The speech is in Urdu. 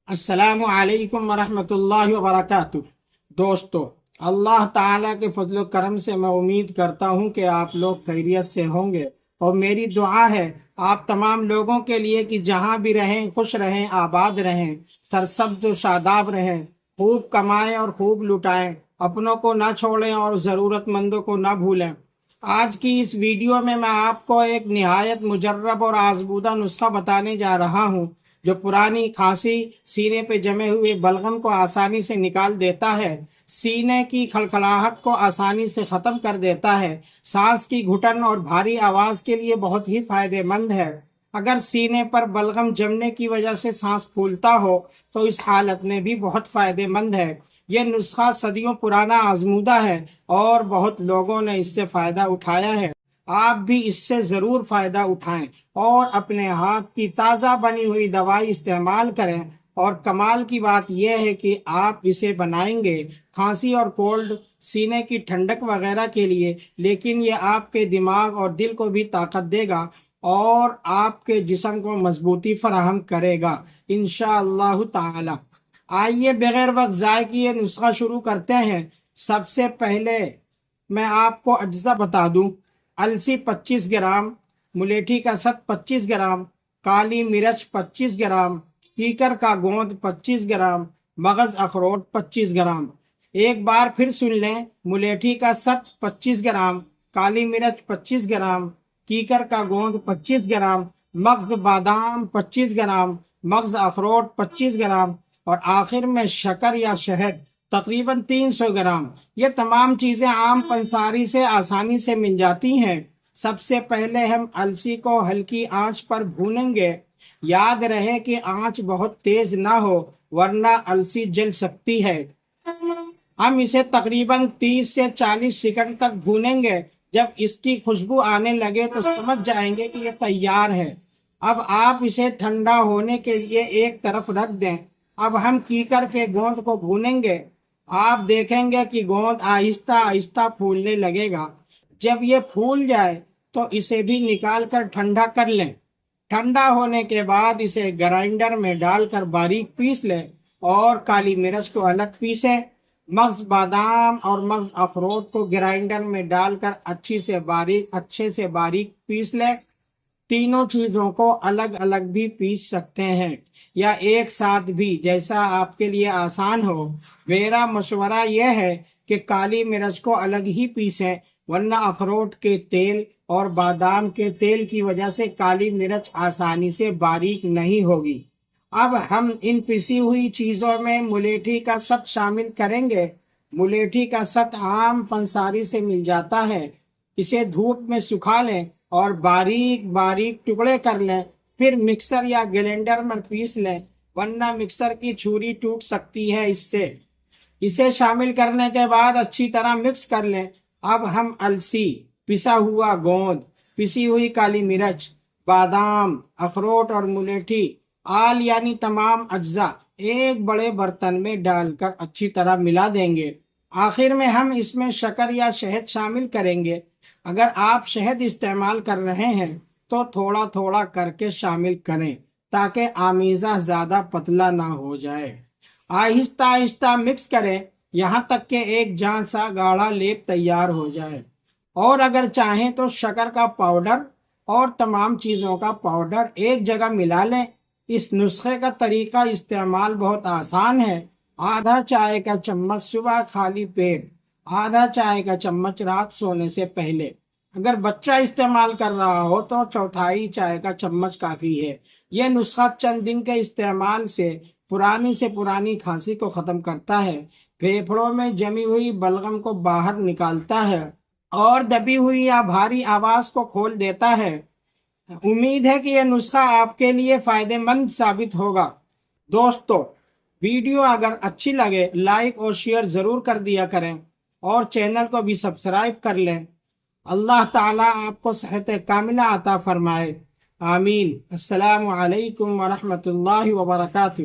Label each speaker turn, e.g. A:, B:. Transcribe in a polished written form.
A: السلام علیکم ورحمۃ اللہ وبرکاتہ۔ دوستو، اللہ تعالیٰ کے فضل و کرم سے میں امید کرتا ہوں کہ آپ لوگ خیریت سے ہوں گے، اور میری دعا ہے آپ تمام لوگوں کے لیے کہ جہاں بھی رہیں خوش رہیں، آباد رہیں، سرسبز و شاداب رہیں، خوب کمائیں اور خوب لٹائیں، اپنوں کو نہ چھوڑیں اور ضرورت مندوں کو نہ بھولیں۔ آج کی اس ویڈیو میں آپ کو ایک نہایت مجرب اور آزمودہ نسخہ بتانے جا رہا ہوں جو پرانی کھانسی، سینے پہ جمے ہوئے بلغم کو آسانی سے نکال دیتا ہے، سینے کی کھلکھلاہٹ کو آسانی سے ختم کر دیتا ہے، سانس کی گھٹن اور بھاری آواز کے لیے بہت ہی فائدہ مند ہے۔ اگر سینے پر بلغم جمنے کی وجہ سے سانس پھولتا ہو تو اس حالت میں بھی بہت فائدہ مند ہے۔ یہ نسخہ صدیوں پرانا آزمودہ ہے اور بہت لوگوں نے اس سے فائدہ اٹھایا ہے۔ آپ بھی اس سے ضرور فائدہ اٹھائیں اور اپنے ہاتھ کی تازہ بنی ہوئی دوائی استعمال کریں۔ اور کمال کی بات یہ ہے کہ آپ اسے بنائیں گے کھانسی اور کولڈ، سینے کی ٹھنڈک وغیرہ کے لیے، لیکن یہ آپ کے دماغ اور دل کو بھی طاقت دے گا اور آپ کے جسم کو مضبوطی فراہم کرے گا انشاءاللہ تعالی۔ آئیے بغیر وقت ضائع کیے نسخہ شروع کرتے ہیں۔ سب سے پہلے میں آپ کو اجزا بتا دوں۔ السی 25 گرام، ملیٹھی کا ست 25 گرام، کالی مرچ 25 گرام، کیکر کا گوند 25 گرام، مغز اخروٹ 25 گرام۔ ایک بار پھر سن لیں، ملیٹھی کا ست 25 گرام، کالی مرچ 25 گرام، کیکر کا گوند 25 گرام، مغز بادام 25 گرام، مغز اخروٹ 25 گرام، اور آخر میں شکر یا شہد تقریباً 300 گرام۔ یہ تمام چیزیں عام پنساری سے آسانی سے مل جاتی ہیں۔ سب سے پہلے ہم السی کو ہلکی آنچ پر بھونیں گے۔ یاد رہے کہ آنچ بہت تیز نہ ہو ورنہ السی جل سکتی ہے۔ ہم اسے تقریباً 30 سے 40 سیکنڈ تک بھونیں گے۔ جب اس کی خوشبو آنے لگے تو سمجھ جائیں گے کہ یہ تیار ہے۔ اب آپ اسے ٹھنڈا ہونے کے لیے ایک طرف رکھ دیں۔ اب ہم کیکر کے گوند کو بھونیں گے۔ آپ دیکھیں گے کہ گوند آہستہ آہستہ پھولنے لگے گا۔ جب یہ پھول جائے تو اسے بھی نکال کر ٹھنڈا کر لیں۔ ٹھنڈا ہونے کے بعد اسے گرائنڈر میں ڈال کر باریک پیس لیں اور کالی مرچ کو الگ پیسیں۔ مغز بادام اور مغز اخروٹ کو گرائنڈر میں ڈال کر اچھے سے باریک پیس لیں۔ تینوں چیزوں کو الگ الگ بھی پیس سکتے ہیں یا ایک ساتھ بھی، جیسا آپ کے لیے آسان ہو۔ میرا مشورہ یہ ہے کہ کالی مرچ کو الگ ہی پیسیں، ورنہ اخروٹ کے تیل اور بادام کے تیل کی وجہ سے کالی مرچ آسانی سے باریک نہیں ہوگی۔ اب ہم ان پسی ہوئی چیزوں میں ملیٹھی کا ست شامل کریں گے۔ ملیٹھی کا ست عام پنساری سے مل جاتا ہے۔ اسے دھوپ میں سکھا لیں اور باریک باریک ٹکڑے کر لیں، پھر مکسر یا گرائنڈر میں پیس لیں، ورنہ مکسر کی چھری ٹوٹ سکتی ہے اس سے۔ اسے شامل کرنے کے بعد اچھی طرح مکس کر لیں۔ اب ہم السی، پسا ہوا گوند، پسی ہوئی کالی مرچ، بادام، اخروٹ اور ملیٹھی آل یعنی تمام اجزاء ایک بڑے برتن میں ڈال کر اچھی طرح ملا دیں گے۔ آخر میں ہم اس میں شکر یا شہد شامل کریں گے۔ اگر آپ شہد استعمال کر رہے ہیں تو تھوڑا تھوڑا کر کے شامل کریں تاکہ آمیزہ زیادہ پتلا نہ ہو جائے۔ آہستہ آہستہ مکس کریں یہاں تک کہ ایک جان سا گاڑھا لیپ تیار ہو جائے۔ اور اگر چاہیں تو شکر کا پاؤڈر اور تمام چیزوں کا پاؤڈر ایک جگہ ملا لیں۔ اس نسخے کا طریقہ استعمال بہت آسان ہے۔ آدھا چائے کا چمچ صبح خالی پیٹ، آدھا چائے کا چمچ رات سونے سے پہلے۔ اگر بچہ استعمال کر رہا ہو تو چوتھائی چائے کا چمچ کافی ہے۔ یہ نسخہ چند دن کے استعمال سے پرانی کھانسی کو ختم کرتا ہے، پھیپھڑوں میں جمی ہوئی بلغم کو باہر نکالتا ہے اور دبی ہوئی یا بھاری آواز کو کھول دیتا ہے۔ امید ہے کہ یہ نسخہ آپ کے لیے فائدہ مند ثابت ہوگا۔ دوستو، ویڈیو اگر اچھی لگے لائک اور شیئر ضرور کر دیا کریں اور چینل کو بھی سبسکرائب کر لیں۔ اللہ تعالیٰ آپ کو صحت کاملہ عطا فرمائے، آمین۔ السلام علیکم ورحمۃ اللہ وبرکاتہ۔